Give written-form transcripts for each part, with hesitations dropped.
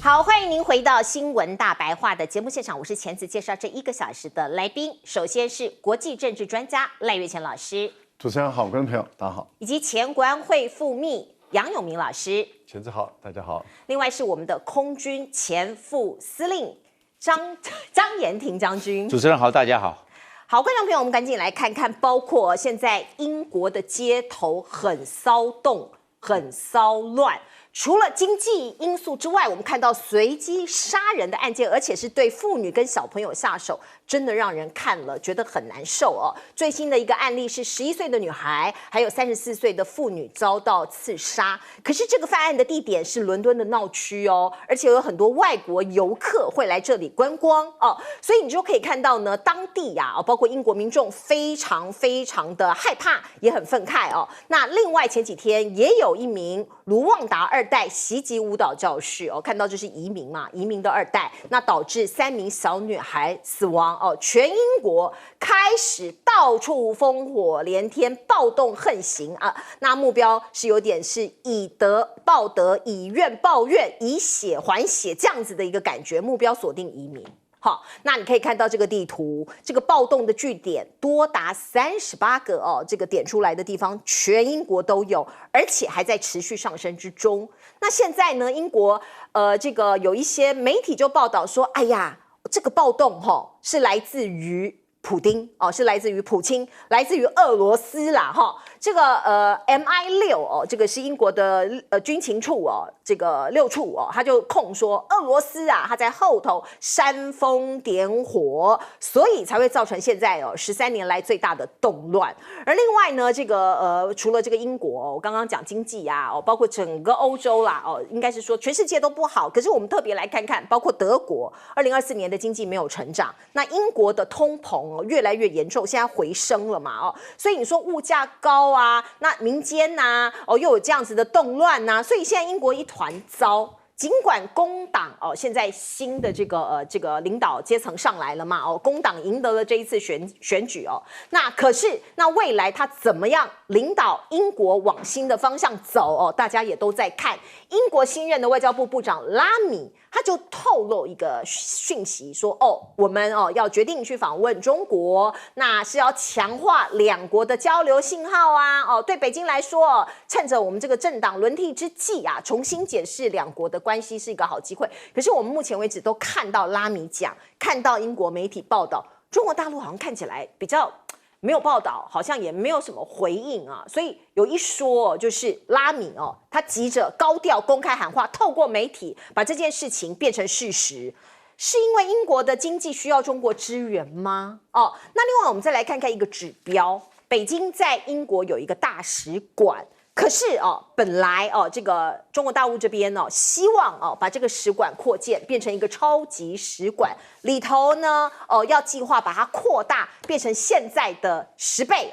好，欢迎您回到新闻大白话的节目现场，我是钱子，介绍这1个小时的来宾。首先是国际政治专家赖岳乾老师，主持人好，观众朋友大家好，以及前国安会副秘杨永明老师。钱子好，大家好。另外是我们的空军前副司令张延廷将军。主持人好，大家好。好，观众朋友，我们赶紧来看看，包括现在英国的街头很骚动、很骚乱。除了经济因素之外，我们看到随机杀人的案件，而且是对妇女跟小朋友下手，真的让人看了觉得很难受哦。最新的一个案例是11岁的女孩，还有34岁的妇女遭到刺杀。可是这个犯案的地点是伦敦的闹区哦，而且有很多外国游客会来这里观光哦，所以你就可以看到呢，当地呀，包括英国民众非常的害怕，也很愤慨哦。那另外前几天也有一名卢旺达2代袭击舞蹈教室哦，看到这是移民嘛，移民的2代，那导致3名小女孩死亡哦，全英国开始到处烽火连天，暴动横行啊。那目标是有点是以德报德，以怨报怨，以血还血这样子的一个感觉，目标锁定移民。好，那你可以看到这个地图，这个暴动的据点多达38个哦，这个点出来的地方，全英国都有，而且还在持续上升之中。那现在呢，英国这个有一些媒体就报道说，哎呀，这个暴动是来自于普丁哦，是来自于普京，来自于俄罗斯啦哈。这个MI6哦，这个是英国的军情处哦，这个6处哦，他就控说俄罗斯啊，他在后头煽风点火，所以才会造成现在13年来最大的动乱。而另外呢，这个除了这个英国我刚刚讲经济啊包括整个欧洲啦应该是说全世界都不好。可是我们特别来看看，包括德国2024年的经济没有成长，那英国的通膨越来越严重，现在回升了嘛所以你说物价高啊，那民间啊又有这样子的动乱啊，所以现在英国一团糟。尽管工党现在新的这个领导阶层上来了嘛工党赢得了这一次选举那可是那未来他怎么样领导英国往新的方向走大家也都在看。英国新任的外交部部长拉米他就透露一个讯息说我们要决定去访问中国，那是要强化2国的交流信号啊对北京来说趁着我们这个政党轮替之际啊，重新检视2国的关系是一个好机会。可是我们目前为止都看到拉米讲，看到英国媒体报道，中国大陆好像看起来比较没有报道，好像也没有什么回应啊。所以有一说就是拉米他急着高调公开喊话，透过媒体把这件事情变成事实。是因为英国的经济需要中国支援吗？那另外我们再来看看一个指标，北京在英国有一个大使馆。可是本来这个中国大陆这边希望把这个使馆扩建变成一个超级使馆，里头呢要计划把它扩大变成现在的10倍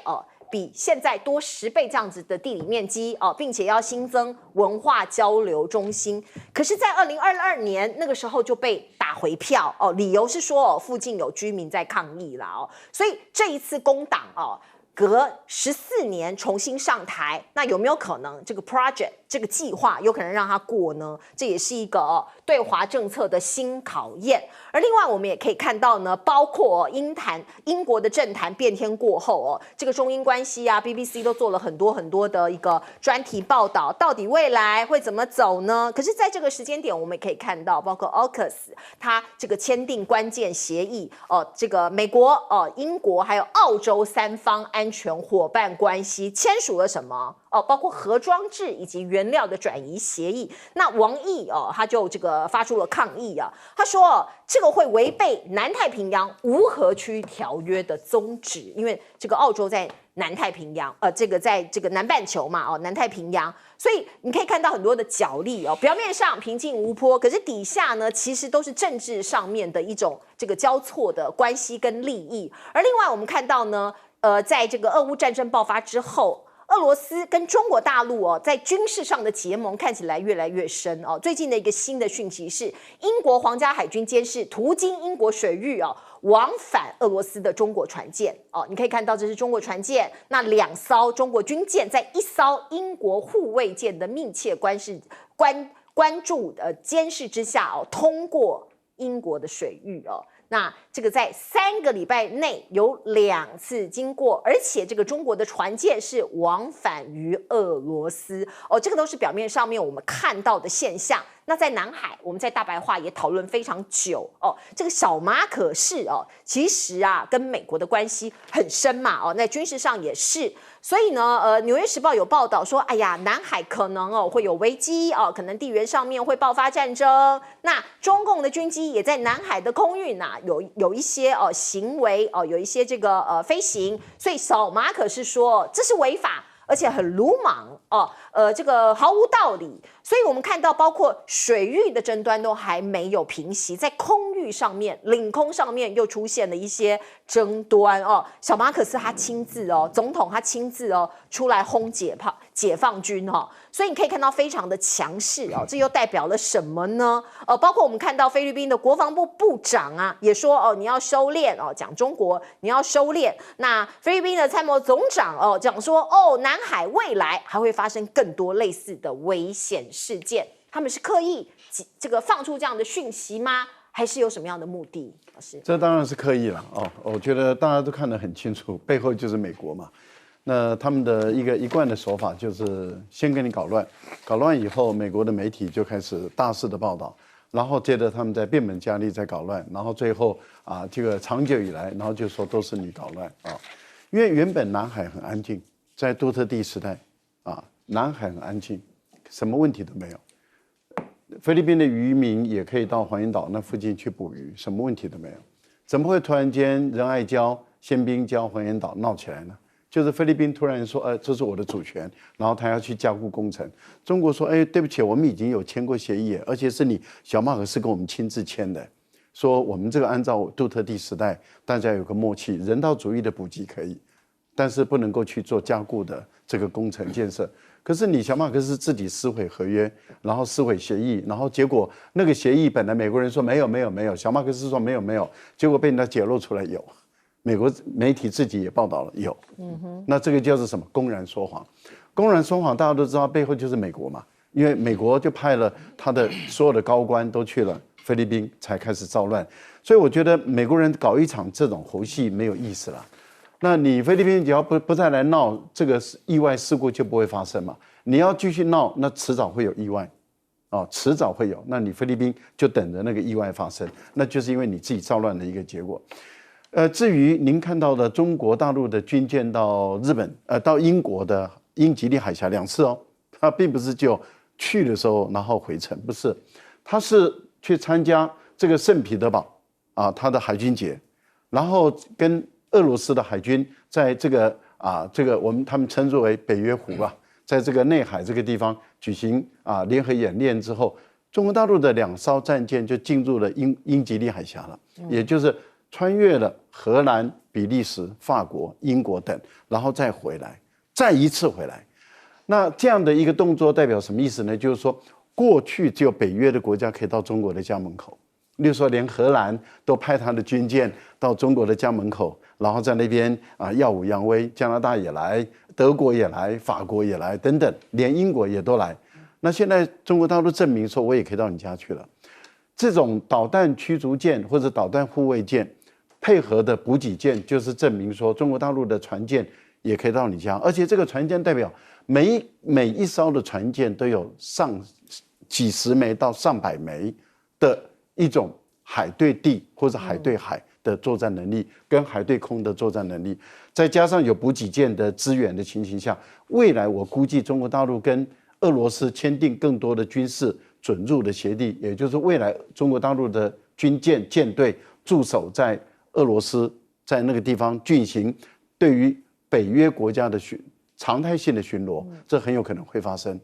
比现在多10倍这样子的地理面积并且要新增文化交流中心。可是在2022年那个时候就被打回票理由是说附近有居民在抗议啦所以这一次工党隔14年重新上台，那有没有可能这个 project 这个计划有可能让它过呢？这也是一个对华政策的新考验。而另外我们也可以看到呢，包括英国的政坛变天过后这个中英关系啊 BBC 都做了很多的一个专题报道，到底未来会怎么走呢？可是在这个时间点我们也可以看到，包括 AUKUS 它这个签订关键协议这个美国英国还有澳洲3方安全伙伴关系签署了什么包括核装置以及原料的转移协议。那王毅他就这个发出了抗议他说这个会违背南太平洋无核区条约的宗旨，因为这个澳洲在南太平洋这个在这个南半球嘛南太平洋，所以你可以看到很多的角力表面上平静无波，可是底下呢其实都是政治上面的一种这个交错的关系跟利益。而另外我们看到呢在这个俄乌战争爆发之后，俄罗斯跟中国大陆在军事上的结盟看起来越来越深最近的一个新的讯息是，英国皇家海军监视途经英国水域往返俄罗斯的中国船舰你可以看到这是中国船舰，那2艘中国军舰在1艘英国护卫舰的密切关注监视之下通过英国的水域那这个在3个礼拜内有2次经过，而且这个中国的船舰是往返于俄罗斯这个都是表面上面我们看到的现象。那在南海，我们在大白话也讨论非常久这个小马可仕其实跟美国的关系很深嘛那军事上也是，所以呢《纽约时报》有报道说，哎呀，南海可能会有危机可能地缘上面会爆发战争。那中共的军机也在南海的空域有一些行为有一些这个飞行，所以小马可仕说这是违法。而且很鲁莽这个毫无道理，所以我们看到，包括水域的争端都还没有平息，在空域上面、领空上面又出现了一些争端小马可仕他亲自总统他亲自出来轰解放军所以你可以看到非常的强势这又代表了什么呢？包括我们看到菲律宾的国防部部长也说你要收敛讲中国你要收敛。那菲律宾的参谋总长讲说南海未来还会发生更多类似的危险事件，他们是刻意这个放出这样的讯息吗？还是有什么样的目的？老师，这当然是刻意了我觉得大家都看得很清楚，背后就是美国嘛。那他们的一贯的手法就是先给你搞乱，搞乱以后，美国的媒体就开始大肆的报道，然后接着他们再变本加厉再搞乱，然后最后这个长久以来，然后就说都是你搞乱因为原本南海很安静，在杜特地时代南海很安静，什么问题都没有。菲律宾的渔民也可以到黄岩岛那附近去捕鱼，什么问题都没有。怎么会突然间仁爱礁、宪兵礁、黄岩岛闹起来呢？就是菲律宾突然说，这是我的主权，然后他要去加固工程。中国说，对不起，我们已经有签过协议，而且是你小马可仕跟我们亲自签的，说我们这个按照杜特地时代大家有个默契，人道主义的补给可以，但是不能够去做加固的这个工程建设。可是你小马可仕自己撕毁合约，然后撕毁协议，然后结果那个协议本来美国人说没有，小马可仕说没有，结果被人家揭露出来有。美国媒体自己也报道了有，那这个叫做什么？公然说谎。公然说谎，大家都知道背后就是美国嘛，因为美国就派了他的所有的高官都去了菲律宾，才开始造乱。所以我觉得美国人搞一场这种猴戏没有意思了。那你菲律宾只要不再来闹，这个意外事故就不会发生嘛。你要继续闹，那迟早会有意外，迟早会有。那你菲律宾就等着那个意外发生，那就是因为你自己造乱的一个结果。至于您看到的中国大陆的军舰到日本，到英国的英吉利海峡2次它并不是就去的时候然后回程，不是，他是去参加这个圣彼得堡他的海军节，然后跟俄罗斯的海军在这个他们称之为北约湖在这个内海这个地方举行联合演练之后，中国大陆的2艘战舰就进入了英吉利海峡了，也就是穿越了荷兰、比利时、法国、英国等，然后再回来，再一次回来。那这样的一个动作代表什么意思呢？就是说，过去只有北约的国家可以到中国的家门口，例如说连荷兰都派他的军舰到中国的家门口，然后在那边耀武扬威，加拿大也来，德国也来，法国也来，等等，连英国也都来。那现在中国大陆证明说，我也可以到你家去了。这种导弹驱逐舰或者导弹护卫舰配合的补给舰，就是证明说中国大陆的船舰也可以到你家，而且这个船舰代表每一艘的船舰都有上几十枚到上百枚的一种海对地或者海对海的作战能力，跟海对空的作战能力，再加上有补给舰的支援的情形下，未来我估计中国大陆跟俄罗斯签订更多的军事准入的协定，也就是未来中国大陆的军舰舰队驻守在俄罗斯，在那个地方进行对于北约国家的常态性的巡逻，这很有可能会发生。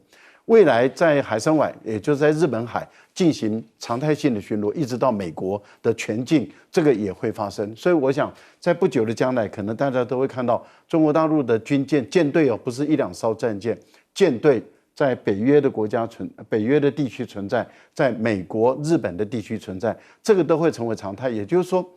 未来在海参崴，也就是在日本海进行常态性的巡逻，一直到美国的全境，这个也会发生。所以我想，在不久的将来，可能大家都会看到中国大陆的军舰舰队不是1、2艘战舰，舰队在北约的国家北约的地区存在，在美国、日本的地区存在，这个都会成为常态。也就是说，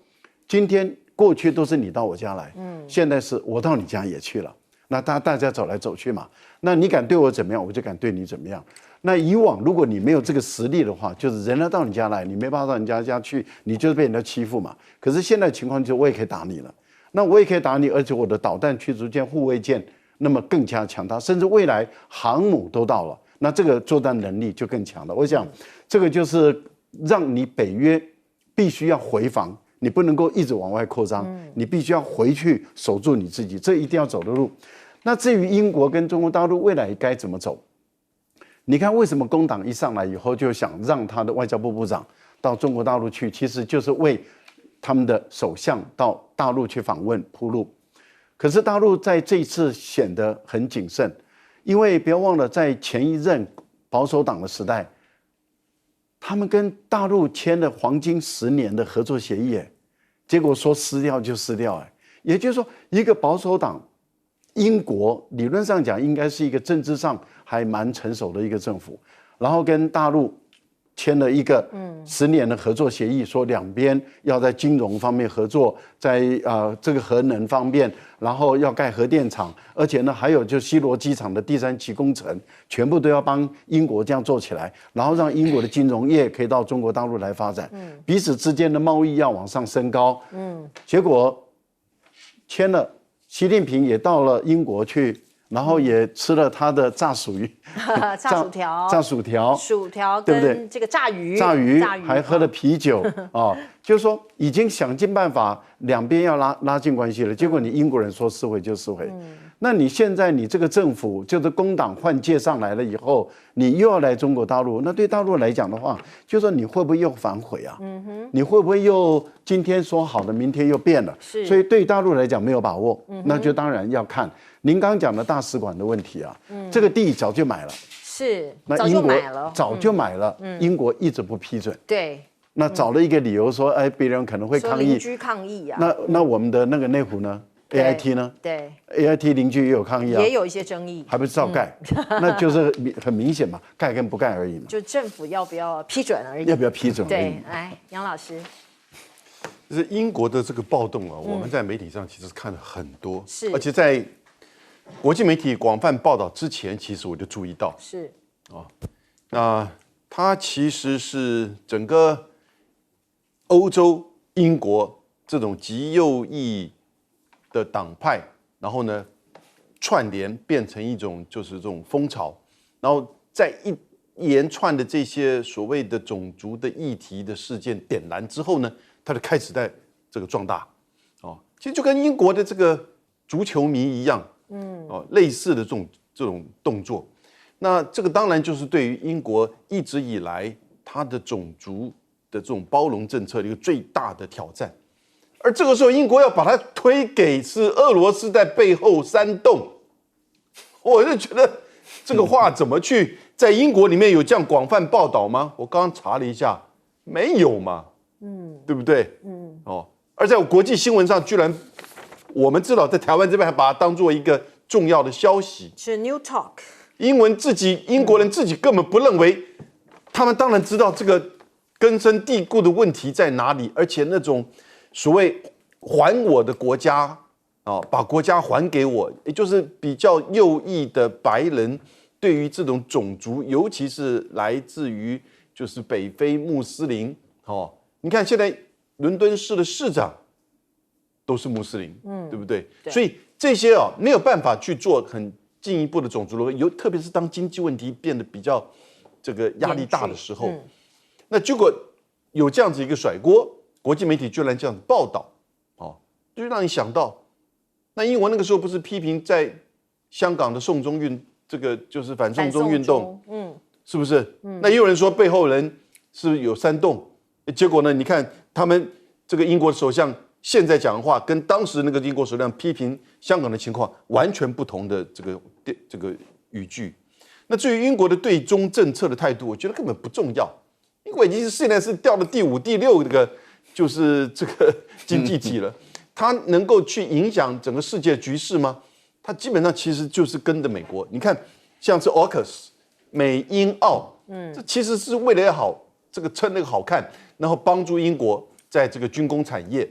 今天过去都是你到我家来，现在是我到你家也去了。那大家走来走去嘛，那你敢对我怎么样，我就敢对你怎么样。那以往如果你没有这个实力的话，就是人家到你家来，你没办法到人家去，你就是被人家欺负嘛。可是现在情况就是我也可以打你了，那我也可以打你，而且我的导弹驱逐舰、护卫舰那么更加强大，甚至未来航母都到了，那这个作战能力就更强了。我想这个就是让你北约必须要回防。你不能够一直往外扩张，你必须要回去守住你自己，这一定要走的路。那至于英国跟中国大陆未来该怎么走，你看为什么工党一上来以后就想让他的外交部部长到中国大陆去，其实就是为他们的首相到大陆去访问铺路。可是大陆在这一次显得很谨慎，因为不要忘了，在前一任保守党的时代，他们跟大陆签了黄金10年的合作协议，结果说撕掉就撕掉，也就是说，一个保守党，英国理论上讲应该是一个政治上还蛮成熟的一个政府，然后跟大陆签了一个10年的合作协议，说两边要在金融方面合作，在这个核能方面，然后要盖核电厂，而且呢还有就西螺机场的第3期工程，全部都要帮英国这样做起来，然后让英国的金融业可以到中国大陆来发展，彼此之间的贸易要往上升高，结果签了，习近平也到了英国去。然后也吃了他的炸薯条，薯条对不对？跟这个炸鱼还喝了啤酒啊，就是说已经想尽办法两边要拉近关系了。结果你英国人说撕毁就撕毁，那你现在你这个政府就是工党换届上来了以后，你又要来中国大陆，那对大陆来讲的话，就说你会不会又反悔啊？你会不会又今天说好的，明天又变了？所以对大陆来讲没有把握，那就当然要看。您刚刚讲的大使馆的问题啊，这个地早就买了，那英国早就买了，英国一直不批准。对，那找了一个理由说，哎，别人可能会抗议，邻居抗议啊。那我们的那个内湖呢 ？AIT 呢？对 ，AIT 邻居也有抗议啊，也有一些争议，还不是照盖，那就是很明显嘛，盖跟不盖而已嘛。就政府要不要批准而已。要不要批准而已。对，来，杨老师。就是英国的这个暴动啊，我们在媒体上其实看了很多，是，而且在国际媒体广泛报道之前，其实我就注意到，是那它其实是整个欧洲、英国这种极右翼的党派，然后呢串联变成一种就是这种风潮，然后在一连串的这些所谓的种族的议题的事件点燃之后呢，它就开始在这个壮大，其实就跟英国的这个足球迷一样。类似的这种动作，那这个当然就是对于英国一直以来它的种族的这种包容政策的一个最大的挑战。而这个时候，英国要把它推给是俄罗斯在背后煽动，我就觉得这个话怎么去在英国里面有这样广泛报道吗？我刚刚查了一下，没有嘛，对不对？而在国际新闻上居然。我们知道，在台湾这边还把它当做一个重要的消息，是 New Talk。英国人自己根本不认为，他们当然知道这个根深蒂固的问题在哪里，而且那种所谓还我的国家把国家还给我，也就是比较右翼的白人对于这种种族，尤其是来自于就是北非穆斯林，你看现在伦敦市的市长。都是穆斯林，对不对？所以这些没有办法去做很进一步的种族融合，特别是当经济问题变得比较这个压力大的时候，那结果有这样子一个甩锅，国际媒体居然这样子报道，就让你想到，那英国那个时候不是批评在香港的送中运，这个就是反送中运动，是不是？那也有人说背后人是不是有煽动？结果呢？你看他们这个英国首相。现在讲的话，跟当时那个英国首相批评香港的情况完全不同的这个语句。那至于英国的对中政策的态度，我觉得根本不重要。英国已经现在是掉到第5、第6这个就是这个经济体了，它能够去影响整个世界局势吗？它基本上其实就是跟着美国。你看，像是 AUKUS 美英澳，这其实是为了要好这个趁那个好看，然后帮助英国在这个军工产业。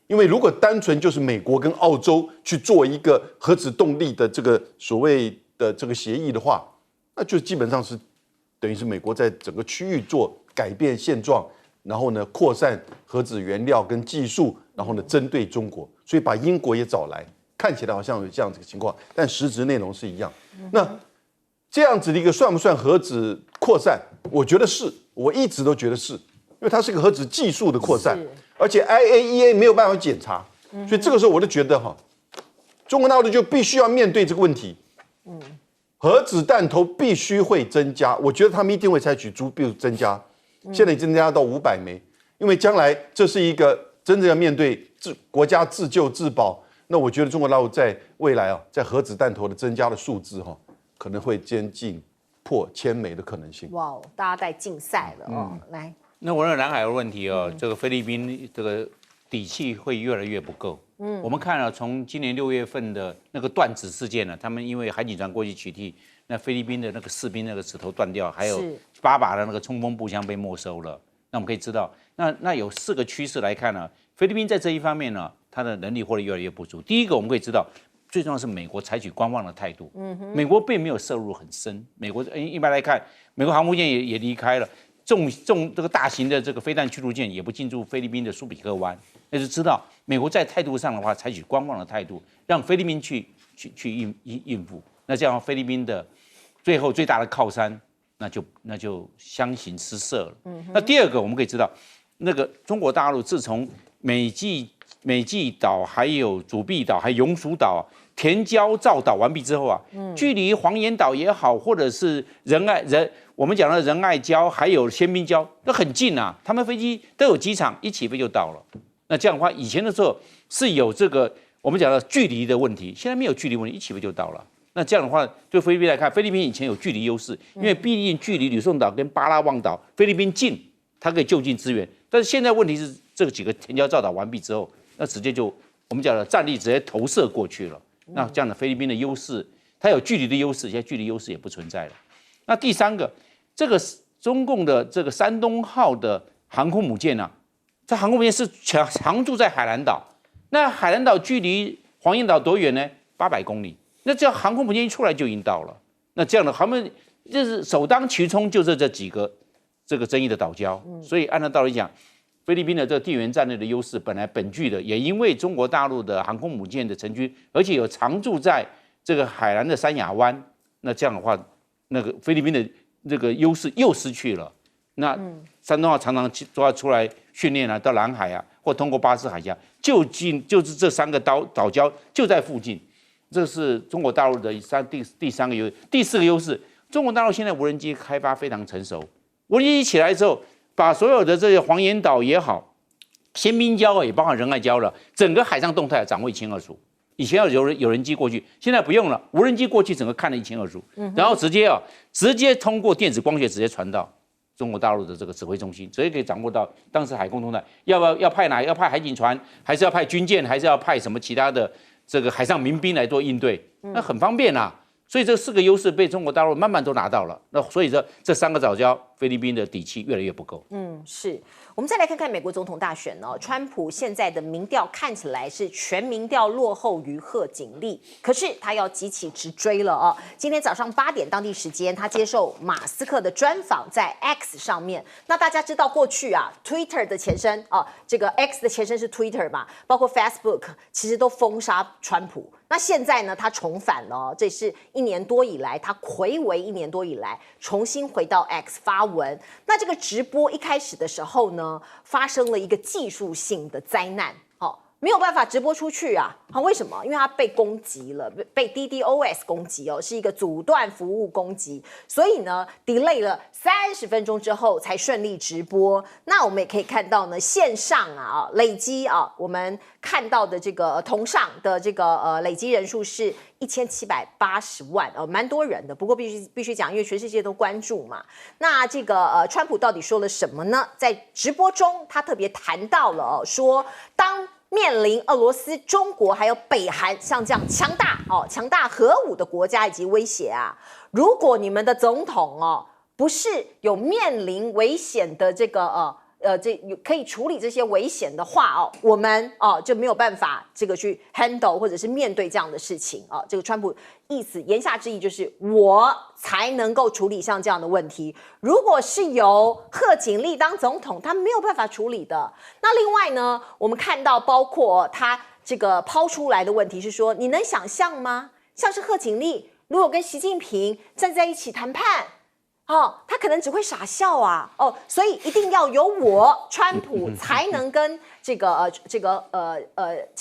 因为如果单纯就是美国跟澳洲去做一个核子动力的这个所谓的这个协议的话，那就基本上是等于是美国在整个区域做改变现状，然后呢扩散核子原料跟技术，然后呢针对中国，所以把英国也找来，看起来好像有这样子的情况，但实质内容是一样。那这样子的一个算不算核子扩散？我觉得是，我一直都觉得是，因为它是一个核子技术的扩散，而且 IAEA 没有办法检查，所以这个时候我就觉得中国大陆就必须要面对这个问题。核子弹头必须会增加，我觉得他们一定会采取逐步增加，现在已经增加到500枚，因为将来这是一个真正要面对国家自救自保。那我觉得中国大陆在未来在核子弹头的增加的数字可能会接近破1000枚的可能性。哇，大家在竞赛了来。那我认为南海的问题这个菲律宾这个底气会越来越不够。我们看了从今年6月份的那个断指事件呢，他们因为海警船过去取缔，那菲律宾的那个士兵那个指头断掉，还有8把的那个冲锋步枪被没收了。那我们可以知道，那有4个趋势来看呢，菲律宾在这一方面呢，它的能力或者越来越不足。第一个，我们可以知道，最重要的是美国采取观望的态度。美国并没有涉入很深。美国一般来看，美国航母舰也离开了，这个大型的这个飞弹驱逐舰也不进驻菲律宾的苏比克湾。那就知道美国在态度上的话，采取观望的态度，让菲律宾去应付。那这样菲律宾的最后最大的靠山，那就相形失色了。那第二个，我们可以知道，那个中国大陆自从美济岛、还有主碧岛、还有永暑岛填礁造岛完毕之后距离黄岩岛也好，或者是我们讲的仁爱礁，还有仙滨礁都很近啊，他们飞机都有机场，一起飞就到了。那这样的话，以前的时候是有这个我们讲的距离的问题，现在没有距离问题，一起飞就到了。那这样的话，对菲律宾来看，菲律宾以前有距离优势，因为毕竟距离吕宋岛跟巴拉望岛菲律宾近，它可以就近支援。但是现在问题是，这几个填礁造岛完毕之后，那直接就我们讲的战力直接投射过去了。那这样的菲律宾的优势，它有距离的优势，现在距离优势也不存在了。那第三个，这个中共的这个山东号的航空母舰这航空母舰是常驻在海南岛。那海南岛距离黄岩岛多远呢？800公里。那这样航空母舰一出来就已经到了。那这样的他们就是首当其冲，就是这几个这个争议的岛礁。所以按照道理讲，菲律宾的这个地缘战略的优势本具的，也因为中国大陆的航空母舰的成军，而且有常驻在这个海南的三亚湾。那这样的话，那个菲律宾的这个优势又失去了。那山东号常常都要出来训练到南海或通过巴士海峡，就是这3个岛礁就在附近。这是中国大陆的第3个优势。第4个优势，中国大陆现在无人机开发非常成熟，无人机起来之后，把所有的这些黄岩岛也好，仙滨礁也包含仁爱礁了，整个海上动态掌握一清二楚。以前要有人机过去，现在不用了，无人机过去整个看得一清二楚，然后直接通过电子光学直接传到中国大陆的这个指挥中心，直接可以掌握到当时海空动态，要派海警船，还是要派军舰，还是要派什么其他的这个海上民兵来做应对，那很方便啊。所以这4个优势被中国大陆慢慢都拿到了。那所以这3个岛礁，菲律宾的底气越来越不够。是。我们再来看看美国总统大选川普现在的民调看起来是全民调落后于贺锦丽，可是他要急起直追了今天早上8点当地时间，他接受马斯克的专访，在 X 上面。那大家知道过去Twitter 的前身这个 X 的前身是 Twitter 嘛，包括 Facebook 其实都封杀川普。那现在呢，他重返了这是1年多以来，他睽违1年多以来重新回到 X 发文。那这个直播一开始的时候呢，发生了一个技术性的灾难，没有办法直播出去为什么？因为它被攻击了，被 DDoS 攻击是一个阻断服务攻击，所以呢 delay 了30分钟之后才顺利直播。那我们也可以看到呢，线上累积我们看到的这个同上的这个累积人数是1780万蛮多人的。不过必须讲，因为全世界都关注嘛。那这个川普到底说了什么呢？在直播中，他特别谈到了说，当面临俄罗斯、中国还有北韩像这样强大核武的国家以及威胁如果你们的总统不是有面临危险的这个可以处理这些危险的话哦，我们就没有办法这个去 handle 或者是面对这样的事情啊。这个川普意思言下之意就是我才能够处理像这样的问题，如果是由贺锦丽当总统，他没有办法处理的。那另外呢，我们看到包括他这个抛出来的问题是说，你能想象吗？像是贺锦丽如果跟习近平站在一起谈判。他可能只会傻笑啊！所以一定要由我川普才能跟习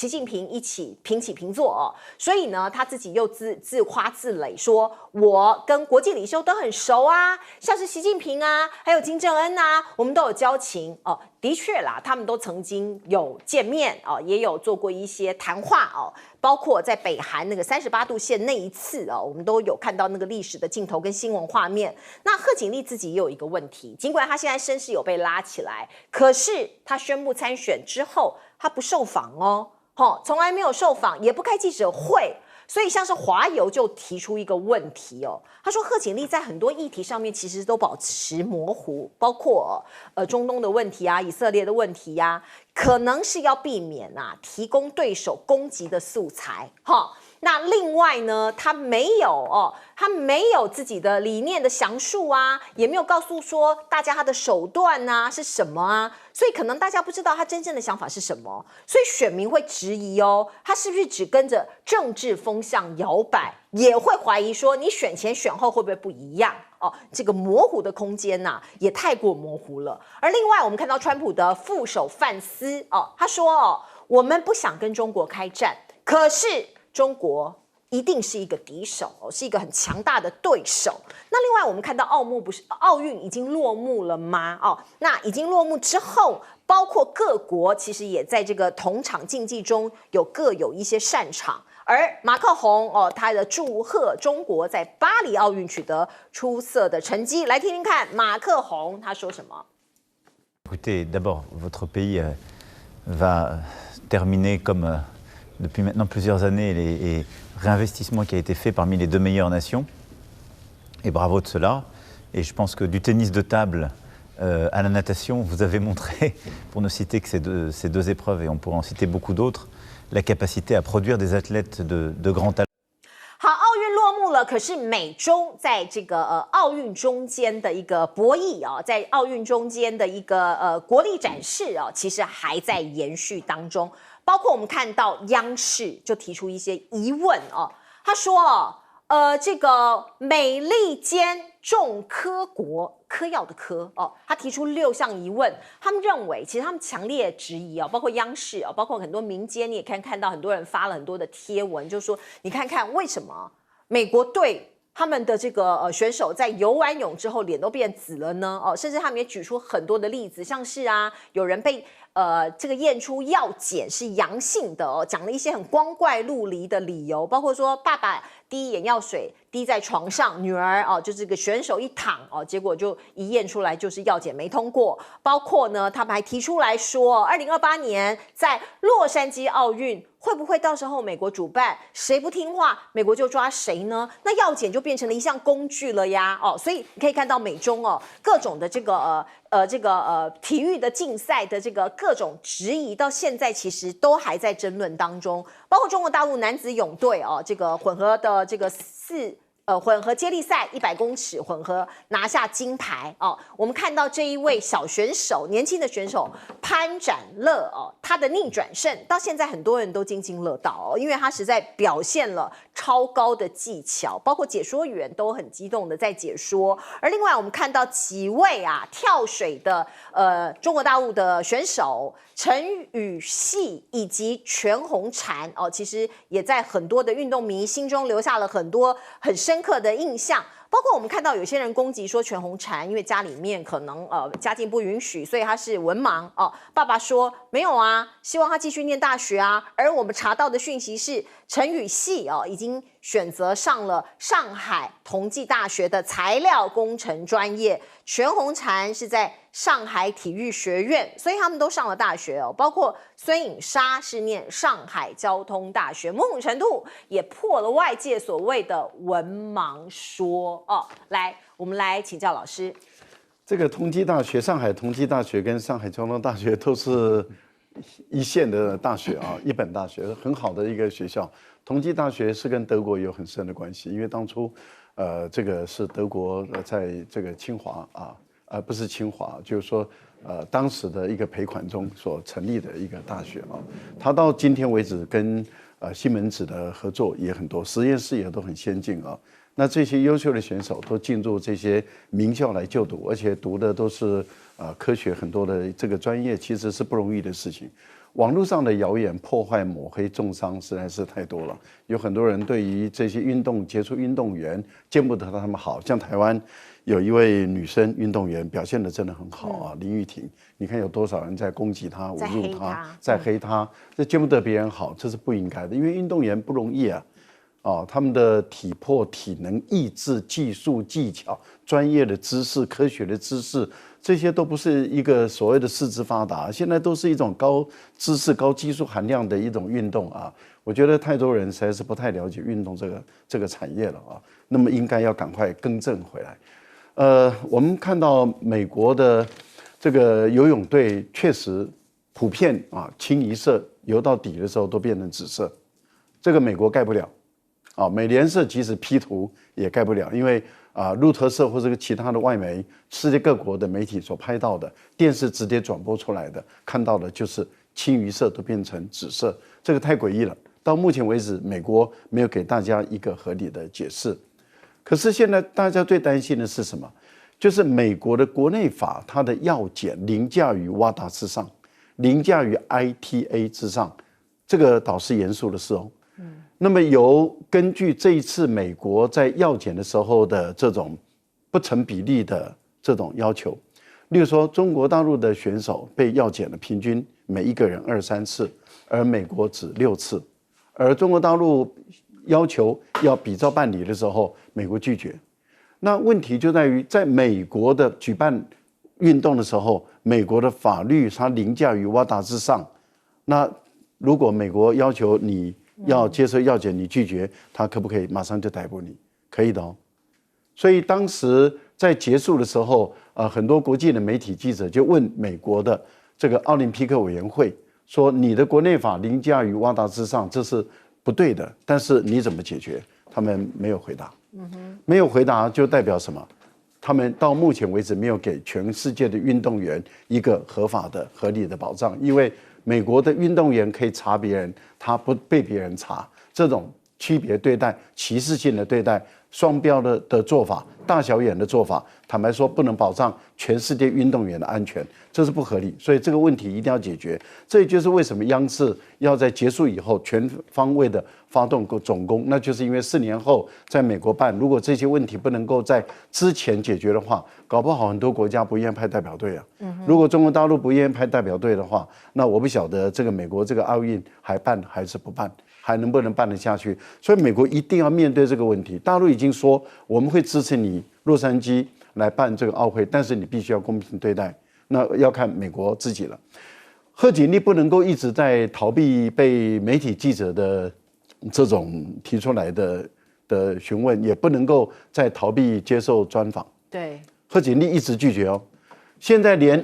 近平一起平起平坐哦。所以呢，他自己又自夸自擂说，我跟国际领袖都很熟啊，像是习近平啊，还有金正恩啊，我们都有交情哦。的确啦，他们都曾经有见面哦，也有做过一些谈话哦，包括在北韩那个38度线那一次哦，我们都有看到那个历史的镜头跟新闻画面。那贺锦丽自己也有一个问题，尽管她现在声势有被拉起来，可是她宣布参选之后，她不受访哦，从来没有受访，也不开记者会。所以像是华邮就提出一个问题哦，他说贺锦丽在很多议题上面其实都保持模糊，包括中东的问题啊、以色列的问题呀，可能是要避免提供对手攻击的素材哈。那另外呢，他没有自己的理念的详述啊，也没有告诉说大家他的手段啊是什么啊，所以可能大家不知道他真正的想法是什么，所以选民会质疑哦，他是不是只跟着政治风向摇摆，也会怀疑说你选前选后会不会不一样哦？这个模糊的空间也太过模糊了。而另外我们看到川普的副手范斯他说我们不想跟中国开战，可是中国一定是一个敌手是一个很强大的对手。那另外我们看到奥运已经落幕了吗？那已经落幕之后，包括各国其实也在这个同场竞技中各有一些擅长。而马克宏他的祝贺中国在巴黎奥运取得出色的成绩，来听听看马克宏他说什么。Écoutez, d'abord, votre pays va terminer comme depuis maintenant plusieurs années les réinvestissements qui a été fait parmi les deux meilleures nations. Et bravo de cela. Et je pense que du tennis de table à la natation, vous avez montré, pour ne citer que ces deux épreuves, et on pourrait en citer beaucoup d'autres, la capacité à produire des athlètes de grand talent. 好，奥运落幕了，可是美中在这个奥运中间的一个博弈在奥运中间的一个国力展示其实还在延续当中。包括我们看到央视就提出一些疑问他说这个美利坚重科国，嗑药的嗑他提出6项疑问，他们认为其实他们强烈质疑包括央视包括很多民间，你也看到很多人发了很多的贴文，就说你看看为什么美国队他们的这个选手在游完泳之后脸都变紫了呢？甚至他们也举出很多的例子，像是有人被这个验出药检是阳性的讲了一些很光怪陆离的理由，包括说爸爸滴眼药水滴在床上，女儿就是这个选手一躺结果就一验出来就是药检没通过。包括呢，他们还提出来说，2028年在洛杉矶奥运会不会到时候美国主办，谁不听话，美国就抓谁呢？那药检就变成了一项工具了呀所以你可以看到美中各种的这个体育的竞赛的这个各种质疑，到现在其实都还在争论当中。包括中国大陆男子泳队这个混合的这个混合接力赛100公尺混合拿下金牌我们看到这一位小选手，年轻的选手潘展乐他的逆转胜，到现在很多人都津津乐道因为他实在表现了超高的技巧，包括解说员都很激动的在解说。而另外我们看到几位跳水的中国大陆的选手陈雨希以及全红婵其实也在很多的运动迷心中留下了很多很深刻的印象。包括我们看到有些人攻击说全红婵因为家里面可能家境不允许，所以他是文盲爸爸说没有希望他继续念大学而我们查到的讯息是陈雨希已经选择上了上海同济大学的材料工程专业，全红婵是在上海体育学院，所以他们都上了大学包括孙颖莎是念上海交通大学，某种程度也破了外界所谓的文盲说来，我们来请教老师。这个同济大学，上海同济大学跟上海交通大学都是一线的大学啊，一本大学，很好的一个学校。同济大学是跟德国有很深的关系，因为当初，这个是德国在这个清华啊，不是清华，就是说，当时的一个赔款中所成立的一个大学啊。它到今天为止跟西门子的合作也很多，实验室也都很先进啊。那这些优秀的选手都进入这些名校来就读，而且读的都是科学很多的这个专业，其实是不容易的事情。网络上的谣言破坏、抹黑、重伤实在是太多了，有很多人对于这些杰出运动员见不得他们好，像台湾有一位女生运动员表现得真的很好啊，林玉婷，你看有多少人在攻击她、侮辱她、在黑她，这见不得别人好，这是不应该的，因为运动员不容易啊。他们的体魄、体能、意志、技术、技巧、专业的知识、科学的知识，这些都不是一个所谓的四肢发达，现在都是一种高知识、高技术含量的一种运动啊。我觉得太多人实在是不太了解运动这个产业了啊，那么应该要赶快更正回来。我们看到美国的这个游泳队确实普遍清一色游到底的时候都变成紫色，这个美国盖不了。美联社即使 P 图也盖不了，因为路透社或者其他的外媒，世界各国的媒体所拍到的，电视直接转播出来的，看到的就是清一色都变成紫色，这个太诡异了。到目前为止，美国没有给大家一个合理的解释。可是现在大家最担心的是什么？就是美国的国内法，它的要件凌驾于WADA之上，凌驾于 ITA 之上，这个倒是严肃的事哦。那么根据这一次美国在药检的时候的这种不成比例的这种要求，例如说中国大陆的选手被药检了，平均每一个人2、3次，而美国只6次，而中国大陆要求要比照办理的时候，美国拒绝。那问题就在于，在美国的举办运动的时候，美国的法律它凌驾于WADA之上，那如果美国要求你要接受药检，你拒绝，他可不可以马上就逮捕你？可以的哦。所以当时在结束的时候，很多国际的媒体记者就问美国的这个奥林匹克委员会说：“你的国内法凌驾于WADA之上，这是不对的。但是你怎么解决？”他们没有回答。没有回答就代表什么？他们到目前为止没有给全世界的运动员一个合法的、合理的保障，因为美国的运动员可以查别人，他不被别人查，这种区别对待、歧视性的对待、双标的做法、大小眼的做法，坦白说不能保障全世界运动员的安全，这是不合理。所以这个问题一定要解决。这也就是为什么央视要在结束以后全方位的发动总攻，那就是因为4年后在美国办，如果这些问题不能够在之前解决的话，搞不好很多国家不愿意派代表队啊。如果中国大陆不愿意派代表队的话，那我不晓得这个美国这个奥运还办还是不办，还能不能办得下去？所以美国一定要面对这个问题。大陆已经说我们会支持你洛杉矶来办这个奥会，但是你必须要公平对待，那要看美国自己了。贺锦丽不能够一直在逃避被媒体记者的这种提出来的询问，也不能够再逃避接受专访。对，贺锦丽一直拒绝哦。现在连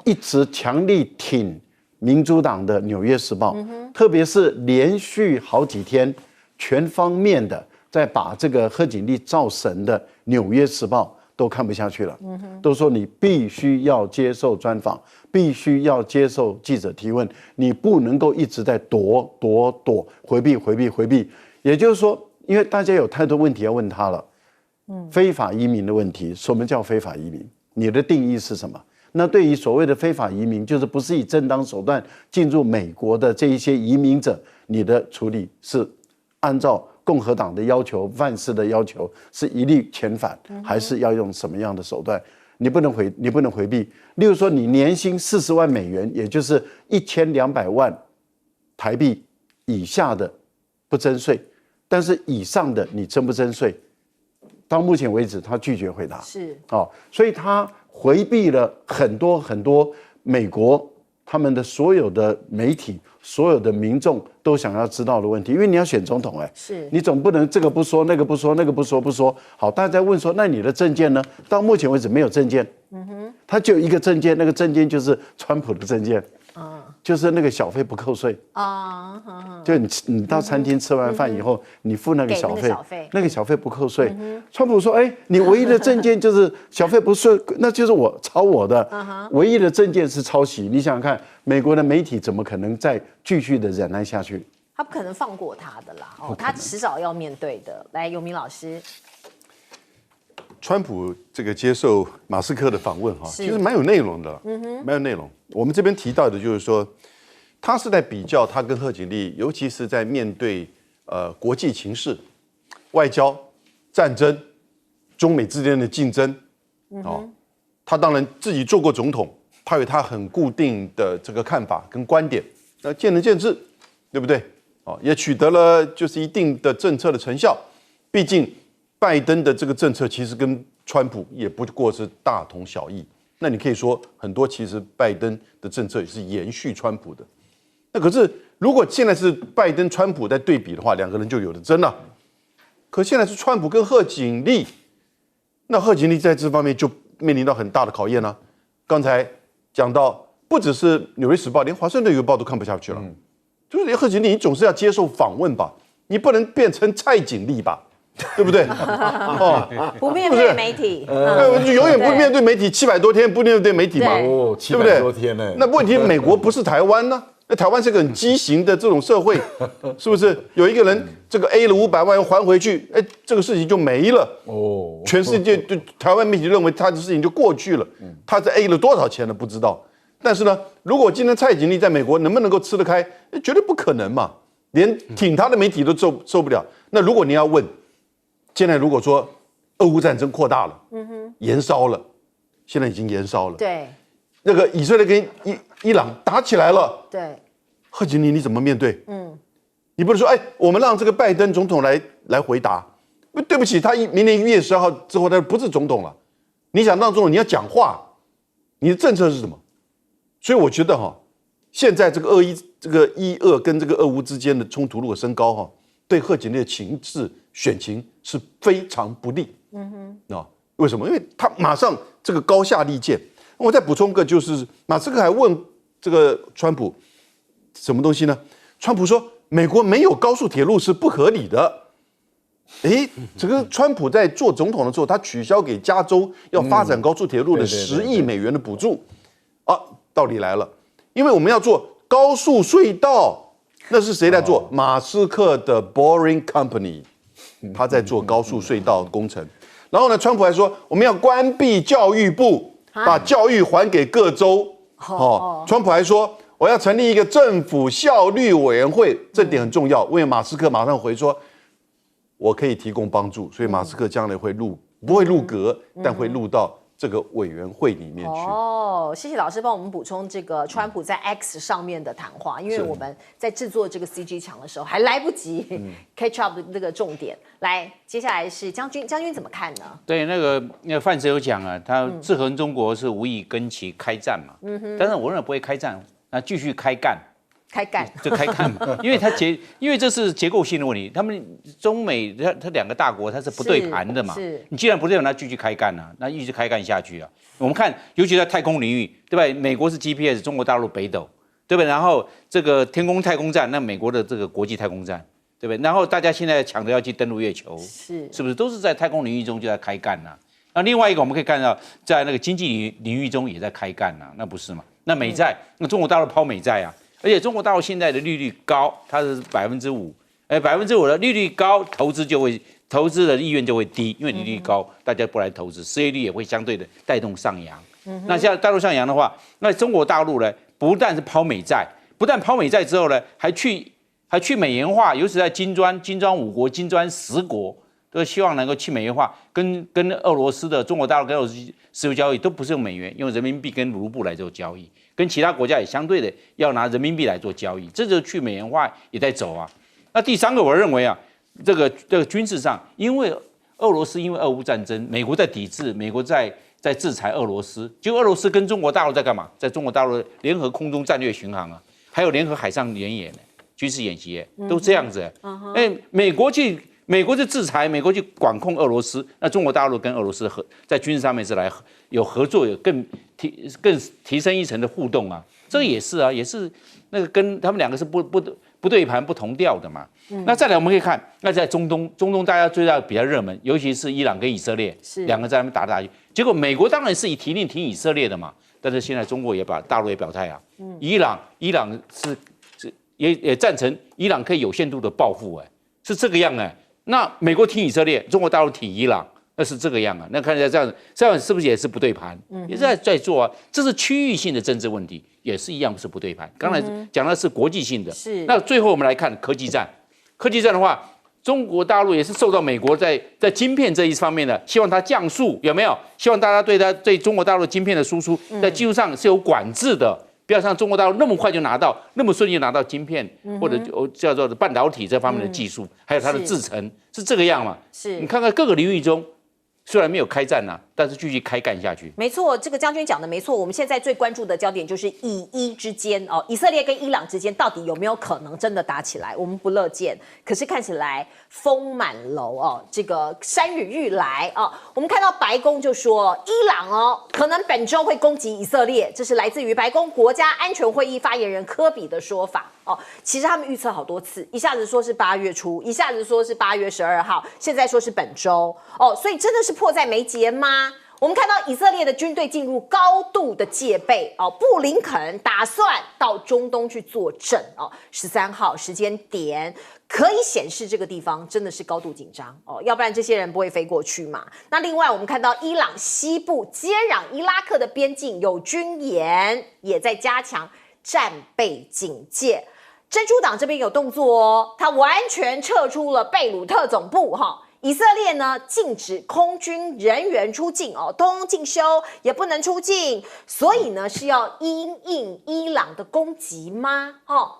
一直强力挺民主党的《纽约时报》，特别是连续好几天全方面的在把这个贺锦丽造神的《纽约时报》都看不下去了，都说你必须要接受专访，必须要接受记者提问，你不能够一直在躲，回避。也就是说，因为大家有太多问题要问他了，非法移民的问题，什么叫非法移民？你的定义是什么？那对于所谓的非法移民，就是不是以正当手段进入美国的这一些移民者，你的处理是按照共和党的要求、范式的要求，是一律遣返，还是要用什么样的手段？你不能回避。例如说，你年薪40万美元，也就是1200万台币以下的不征税，但是以上的你征不征税？到目前为止，他拒绝回答。是所以他回避了很多美国他们的所有的媒体所有的民众都想要知道的问题，因为你要选总统，是你总不能这个不说，那个不说，那个不说。好，大家在问说，那你的政见呢？到目前为止没有政见，他就有一个政见，那个政见就是川普的政见，就是那个小费不扣税就你到餐厅吃完饭以后，你付那个小费，那个小费不扣税。川普说，你唯一的政见就是小费不税，那就是我抄我的，唯一的政见是抄袭。你想想看，美国的媒体怎么可能再继续的忍耐下去？他不可能放过他的啦，他迟早要面对的。来，游明老师，川普这个接受马斯克的访问其实蛮有内容的，蛮有内容。我们这边提到的就是说，他是在比较他跟贺锦丽，尤其是在面对国际情势、外交、战争、中美之间的竞争，他当然自己做过总统，他有他很固定的这个看法跟观点，见仁见智，对不对？也取得了就是一定的政策的成效，毕竟拜登的这个政策其实跟川普也不过是大同小异。那你可以说很多其实拜登的政策也是延续川普的。那可是如果现在是拜登川普在对比的话，两个人就有的争了。可现在是川普跟贺锦丽，那贺锦丽在这方面就面临到很大的考验了。刚才讲到，不只是《纽约时报》，连《华盛顿邮报》都看不下去了。就是贺锦丽，你总是要接受访问吧，你不能变成蔡锦丽吧？对不对？不面对媒体，就永远不面对媒体，700多天不面对媒体嘛，对不对？700多天呢？那问题，美国不是台湾呢？那台湾是个很畸形的这种社会，是不是？有一个人这个 A 了500万还回去，这个事情就没了。全世界就台湾媒体认为他的事情就过去了。他在 A 了多少钱呢？不知道。但是呢，如果今天蔡锦丽在美国能不能够吃得开？绝对不可能嘛，连挺他的媒体都受不了。那如果你要问，现在如果说俄乌战争扩大了，延烧了，现在已经延烧了。对，那个以色列跟伊朗打起来了，对，贺锦丽你怎么面对？你不能说我们让这个拜登总统来回答。对不起，他明年1月12号之后他不是总统了。你想当总统，你要讲话，你的政策是什么？所以我觉得现在这个伊俄跟这个俄乌之间的冲突如果升高对贺锦丽的情势选情是非常不利。为什么？因为他马上这个高下立见。我再补充个，就是马斯克还问这个川普什么东西呢？川普说美国没有高速铁路是不合理的。这个川普在做总统的时候，他取消给加州要发展高速铁路的10亿美元的补助。道理来了，因为我们要做高速隧道，那是谁在做？马斯克的 Boring Company， 他在做高速隧道工程。然后呢，川普还说我们要关闭教育部，把教育还给各州。川普还说我要成立一个政府效率委员会，这点很重要。因为马斯克马上回说，我可以提供帮助，所以马斯克将来不会入阁，但会入到这个委员会里面去。谢谢老师帮我们补充这个川普在 X 上面的谈话，因为我们在制作这个 CG 墙的时候还来不及catch up 的这个重点。来，接下来是将军怎么看呢？对，那个范石有讲啊，他制衡中国是无意跟其开战嘛，但是我认为不会开战，那继续开干。就开干嘛？因为这是结构性的问题。他们中美它两个大国它是不对盘的嘛。你既然不对盘，那继续开干啊，那一直开干下去啊。我们看，尤其在太空领域，对吧？美国是 GPS， 中国大陆北斗，对不对？然后这个天宫太空站，那美国的这个国际太空站，对不对？然后大家现在抢着要去登陆月球，是不是都是在太空领域中就在开干啊？那另外一个我们可以看到，在那个经济领域中也在开干啊，那不是嘛？那美债，那中国大陆抛美债啊。而且中国大陆现在的利率高，它是5%，5%的利率高，投资的意愿就会低，因为利率高，大家不来投资，失业率也会相对的带动上扬。那像大陆上扬的话，那中国大陆呢，不但是抛美债，不但抛美债之后呢，还去美元化，尤其在金砖5国、金砖10国，都希望能够去美元化，跟俄罗斯的中国大陆跟俄罗斯石油交易都不是用美元，用人民币跟卢布来做交易。跟其他国家也相对的要拿人民币来做交易，这就是去美元化也在走啊。那第三个，我认为啊，这个军事上，因为俄罗斯因为俄乌战争，美国在抵制，美国在制裁俄罗斯，结果俄罗斯跟中国大陆在干嘛？在中国大陆联合空中战略巡航啊。还有联合海上联演、军事演习，都这样子。美国就制裁，美国去管控俄罗斯，那中国大陆跟俄罗斯在军事上面是来有合作，有更提升一层的互动啊。这个也是啊，也是那个跟他们两个是不对盘、不同调的嘛。那再来我们可以看，那在中东大家追到比较热门，尤其是伊朗跟以色列两个在那边打去，结果美国当然是以提令挺以色列的嘛，但是现在中国大陆也表态啊，伊朗也赞成伊朗可以有限度的报复，是这个样哎。那美国挺以色列，中国大陆挺伊朗，那是这个样啊。那看起来这样是不是也是不对盘？也是在做啊。这是区域性的政治问题，也是一样是不对盘。刚才讲的是国际性的，是。那最后我们来看科技战。科技战的话，中国大陆也是受到美国在晶片这一方面的，希望它降速，有没有？希望大家对中国大陆晶片的输出，在技术上是有管制的。不要像中国大陆那么快就拿到，那么顺利拿到晶片，或者叫做半导体这方面的技术，还有它的制程，是这个样嘛？是你看看各个领域中，虽然没有开战但是继续开干下去。没错，这个将军讲的没错。我们现在最关注的焦点就是以伊之间以色列跟伊朗之间到底有没有可能真的打起来？我们不乐见。可是看起来风满楼这个山雨欲来我们看到白宫就说，伊朗可能本周会攻击以色列，这是来自于白宫国家安全会议发言人科比的说法其实他们预测好多次，一下子说是8月初，一下子说是8月12号，现在说是本周所以真的是迫在眉睫吗？我们看到以色列的军队进入高度的戒备布林肯打算到中东去坐镇13号时间点，可以显示这个地方真的是高度紧张要不然这些人不会飞过去嘛。那另外我们看到伊朗西部接壤伊拉克的边境有军演，也在加强战备警戒。珍珠党这边有动作他完全撤出了贝鲁特总部以色列呢禁止空军人员出境通进修也不能出境，所以呢是要因应伊朗的攻击吗？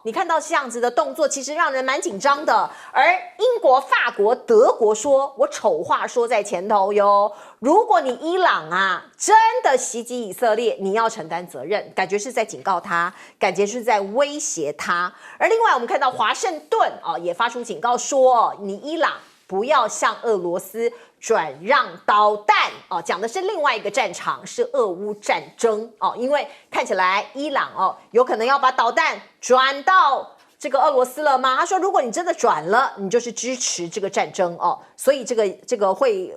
你看到这样子的动作，其实让人蛮紧张的。而英国、法国、德国说，我丑话说在前头哟，如果你伊朗真的袭击以色列，你要承担责任，感觉是在警告他，感觉是在威胁他。而另外我们看到华盛顿也发出警告说，你伊朗不要向俄罗斯转让导弹讲的是另外一个战场，是俄乌战争因为看起来伊朗有可能要把导弹转到这个俄罗斯了吗？他说，如果你真的转了，你就是支持这个战争所以这个会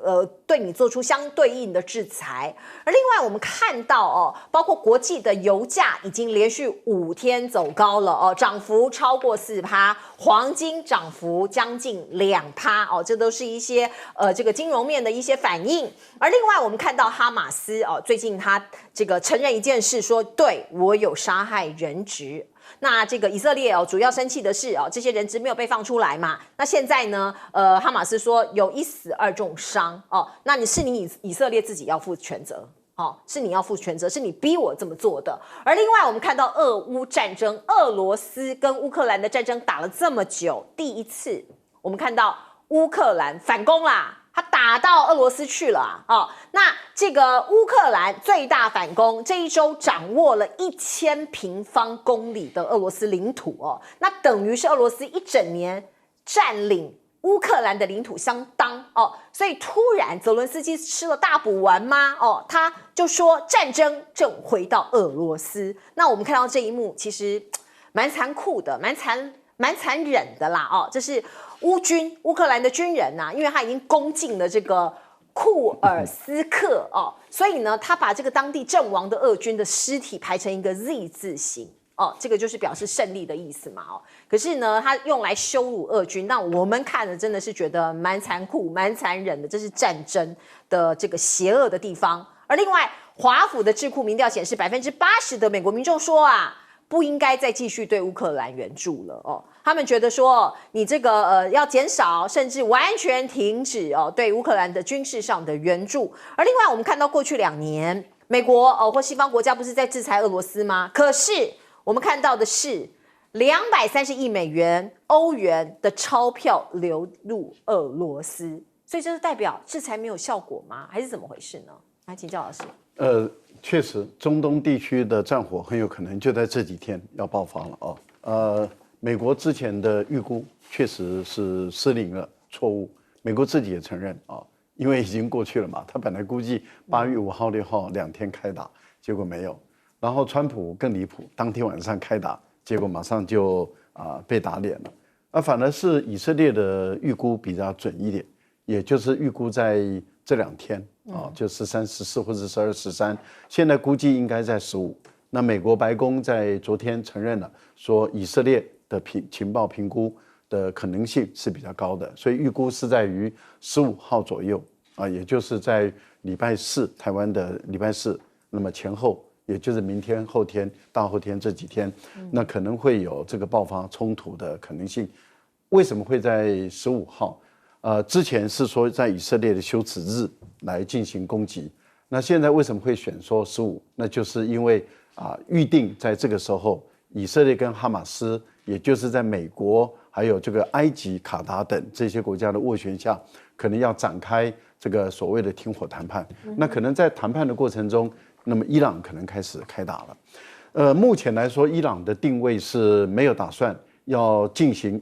对你做出相对应的制裁。而另外我们看到包括国际的油价已经连续5天走高了涨幅超过4%，黄金涨幅将近2%这都是一些这个金融面的一些反应。而另外我们看到哈马斯最近他这个承认一件事，说对我有杀害人质。那这个以色列主要生气的是这些人质没有被放出来嘛？那现在呢哈马斯说有1死2重伤那你以色列自己要负全责是你要负全责，是你逼我这么做的。而另外我们看到俄乌战争，俄罗斯跟乌克兰的战争打了这么久，第一次我们看到乌克兰反攻啦，他打到俄罗斯去了那这个乌克兰最大反攻，这一周掌握了1000平方公里的俄罗斯领土那等于是俄罗斯一整年占领乌克兰的领土相当所以突然泽伦斯基吃了大补丸吗他就说战争正回到俄罗斯。那我们看到这一幕其实蛮残酷的，蛮残忍的啦这是乌克兰的军人因为他已经攻进了这个库尔斯克所以呢他把这个当地阵亡的俄军的尸体排成一个 Z 字形这个就是表示胜利的意思嘛可是呢他用来羞辱俄军，那我们看了真的是觉得蛮残酷蛮残忍的，这是战争的这个邪恶的地方。而另外华府的智库民调显示，80%的美国民众说不应该再继续对乌克兰援助了他们觉得说你这个要减少甚至完全停止对乌克兰的军事上的援助。而另外我们看到过去2年美国或西方国家不是在制裁俄罗斯吗？可是我们看到的是230亿美元欧元的钞票流入俄罗斯，所以这是代表制裁没有效果吗？还是怎么回事呢？来请教老师。确实，中东地区的战火很有可能就在这几天要爆发了美国之前的预估确实是失灵了，错误。美国自己也承认因为已经过去了嘛，他本来估计8月5号、6号2天开打，结果没有。然后川普更离谱，当天晚上开打，结果马上就被打脸了。反而是以色列的预估比较准一点，也就是预估在这2天就13、14或者12、13，现在估计应该在15。那美国白宫在昨天承认了，说以色列的情报评估的可能性是比较高的，所以预估是在于15号左右也就是在礼拜4，台湾的礼拜4，那么前后，也就是明天、后天、大后天这几天，那可能会有这个爆发冲突的可能性。为什么会在15号？之前是说在以色列的羞耻日来进行攻击，那现在为什么会选说15？那就是因为预定在这个时候，以色列跟哈马斯，也就是在美国还有这个埃及、卡达等这些国家的斡旋下，可能要展开这个所谓的停火谈判。那可能在谈判的过程中，那么伊朗可能开始开打了。目前来说，伊朗的定位是没有打算要进行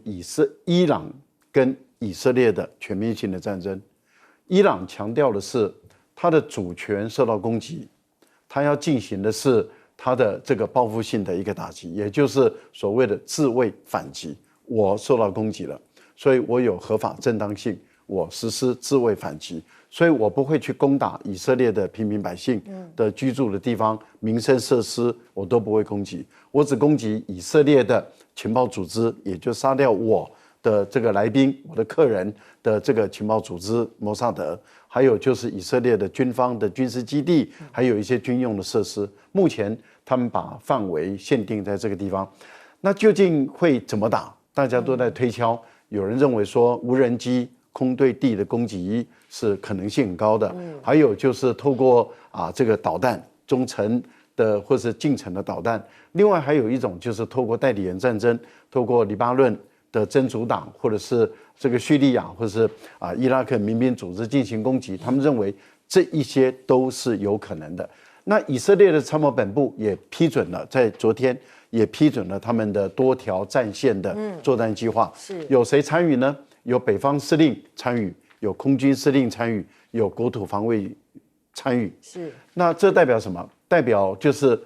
伊朗跟以色列的全面性的战争。伊朗强调的是它的主权受到攻击，它要进行的是它的这个报复性的一个打击，也就是所谓的自卫反击。我受到攻击了，所以我有合法正当性，我实施自卫反击，所以我不会去攻打以色列的平民百姓的居住的地方、民生设施，我都不会攻击，我只攻击以色列的情报组织，也就杀掉我的这个来宾、我的客人的这个情报组织摩萨德，还有就是以色列的军方的军事基地，还有一些军用的设施。目前他们把范围限定在这个地方，那究竟会怎么打？大家都在推敲。有人认为说无人机空对地的攻击是可能性很高的，还有就是透过这个导弹中程的或是近程的导弹。另外还有一种就是透过代理人战争，透过黎巴嫩的真主党或者是这个叙利亚或者是伊拉克民兵组织进行攻击，他们认为这一些都是有可能的。那以色列的参谋本部也批准了，在昨天也批准了他们的多条战线的作战计划。有谁参与呢？有北方司令参与，有空军司令参与，有国土防卫参与。那这代表什么？代表就是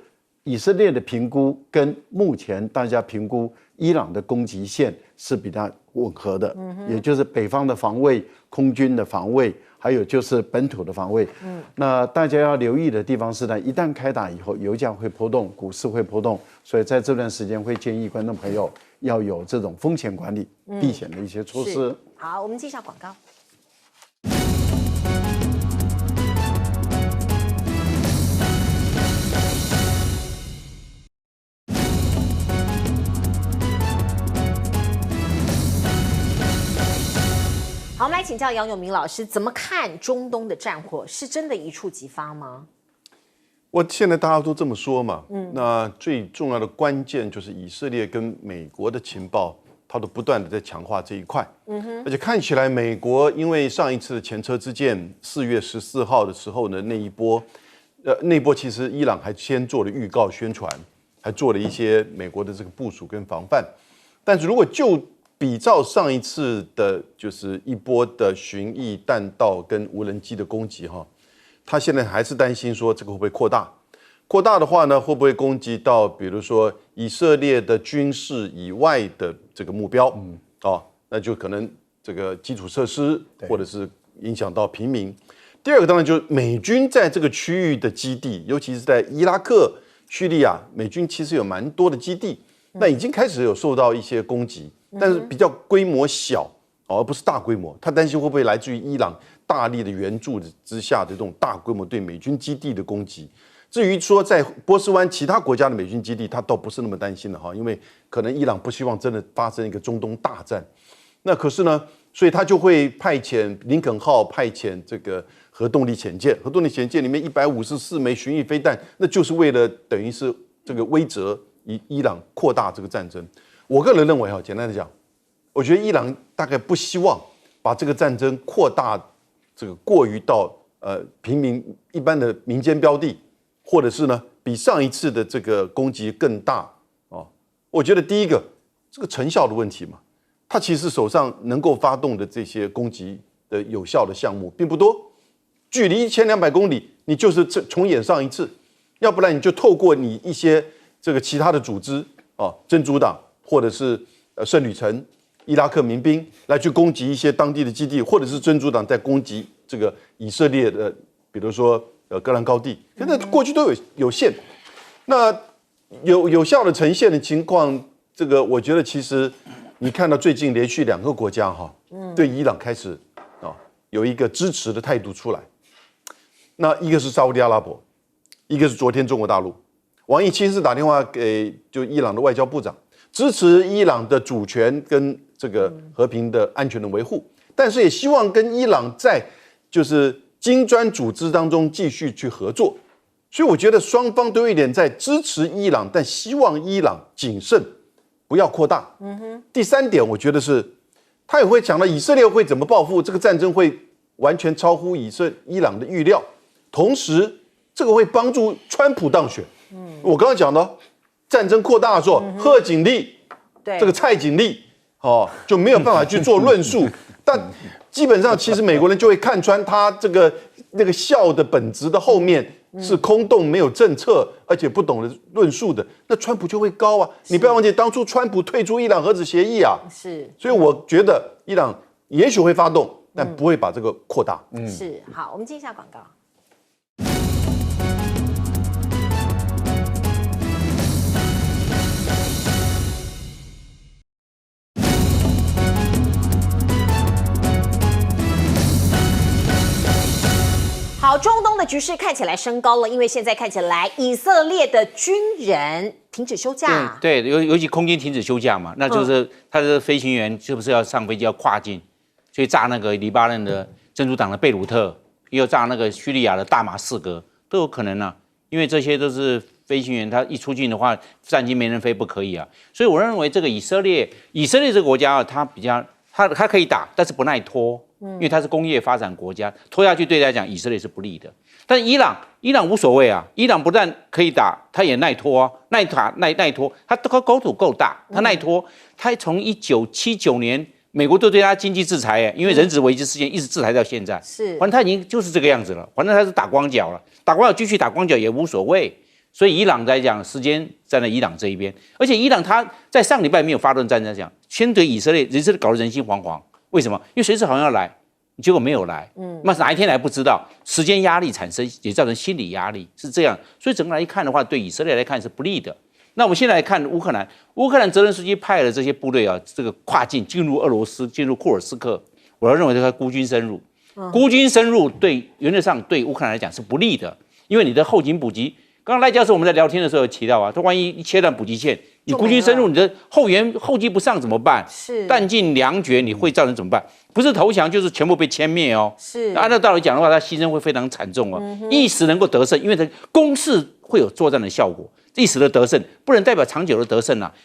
以色列的评估跟目前大家评估伊朗的攻击线是比较吻合的，也就是北方的防卫、空军的防卫，还有就是本土的防卫。那大家要留意的地方是呢，一旦开打以后，油价会波动，股市会波动，所以在这段时间会建议观众朋友要有这种风险管理、避险的一些措施。好，我们接下广告。好，我们来请教杨永明老师，怎么看中东的战火？是真的一触即发吗？现在大家都这么说嘛，那最重要的关键就是以色列跟美国的情报，它都不断的在强化这一块，而且看起来美国因为上一次的前车之鉴，4月14号的时候呢，那一波其实伊朗还先做了预告宣传，还做了一些美国的这个部署跟防范，但是如果就比照上一次的，就是一波的巡弋弹道跟无人机的攻击他现在还是担心说这个会不会扩大？扩大的话呢，会不会攻击到比如说以色列的军事以外的这个目标？那就可能这个基础设施，或者是影响到平民。第二个当然就是美军在这个区域的基地，尤其是在伊拉克、叙利亚，美军其实有蛮多的基地，那已经开始有受到一些攻击，但是比较规模小，而不是大规模。他担心会不会来自于伊朗大力的援助之下的这种大规模对美军基地的攻击。至于说在波斯湾其他国家的美军基地，他倒不是那么担心的因为可能伊朗不希望真的发生一个中东大战。那可是呢，所以他就会派遣林肯号，派遣这个核动力潜舰，核动力潜舰里面154枚巡弋飞弹，那就是为了等于是这个威慑伊朗扩大这个战争。我个人认为简单的讲，我觉得伊朗大概不希望把这个战争扩大，这个过于到平民一般的民间标的，或者是呢比上一次的这个攻击更大我觉得第一个这个成效的问题嘛，他其实手上能够发动的这些攻击的有效的项目并不多，距离1200公里，你就是重演上一次，要不然你就透过你一些这个其他的组织真主党或者是圣旅城、伊拉克民兵来去攻击一些当地的基地，或者是真主党在攻击这个以色列的，比如说戈兰高地，可是过去都有限。那有效的呈现的情况，这个我觉得其实你看到最近连续2个国家对伊朗开始有一个支持的态度出来。那一个是沙烏地阿拉伯，一个是昨天中国大陆。王毅亲自打电话给就伊朗的外交部长，支持伊朗的主权跟这个和平的安全的维护，但是也希望跟伊朗在就是金砖组织当中继续去合作。所以我觉得双方都有一点在支持伊朗，但希望伊朗谨慎，不要扩大。第3点，我觉得是他也会讲到以色列会怎么报复，这个战争会完全超乎伊朗的预料，同时这个会帮助川普当选。我刚刚讲的战争扩大的时候，贺锦丽、这个蔡锦丽就没有办法去做论述，但基本上其实美国人就会看穿他这个那个笑的本质的后面是空洞、没有政策，而且不懂得论述的，那川普就会高啊！你不要忘记，当初川普退出伊朗核子协议啊，是，所以我觉得伊朗也许会发动，但不会把这个扩大。是。好，我们进一下广告。好，中东的局势看起来升高了，因为现在看起来以色列的军人停止休假。对，尤其空军停止休假嘛，那就是他的飞行员是不是要上飞机要跨境，所以炸那个黎巴嫩的真主党的贝鲁特，又炸那个叙利亚的大马士革，都有可能啊。因为这些都是飞行员，他一出境的话，战机没人飞不可以啊。所以我认为这个以色列这个国家啊，它比较它可以打，但是不耐拖。因为它是工业发展国家，拖下去对他来讲，以色列是不利的。但伊朗无所谓啊，伊朗不但可以打，他也耐拖啊，耐拖，他国土够大，他耐拖。他从1979年，美国都对他经济制裁，因为人质危机事件一直制裁到现在。是，反正他已经就是这个样子了，反正他是打光脚了，打光脚继续打光脚也无所谓。所以伊朗来讲，时间站在伊朗这一边，而且伊朗他在上礼拜没有发动战争，讲先对以色列搞得人心惶惶。为什么？因为随时好像要来，结果没有来。那哪一天来不知道，时间压力产生也造成心理压力，是这样。所以整个来看的话，对以色列来看是不利的。那我们现在来看乌克兰泽连斯基派了这些部队啊，这个跨境进入俄罗斯，进入库尔斯克，我要认为这个孤军深入，孤军深入原则上对乌克兰来讲是不利的，因为你的后勤补给。刚刚赖教授我们在聊天的时候有提到啊，他万一切断补给线，你孤军深入，你的后继不上怎么办？是弹尽粮绝，你会造成怎么办？不是投降就是全部被歼灭哦。是按照道理讲的话，他牺牲会非常惨重哦。一时能够得胜，因为他攻势会有作战的效果，一时的得胜不能代表长久的得胜啊。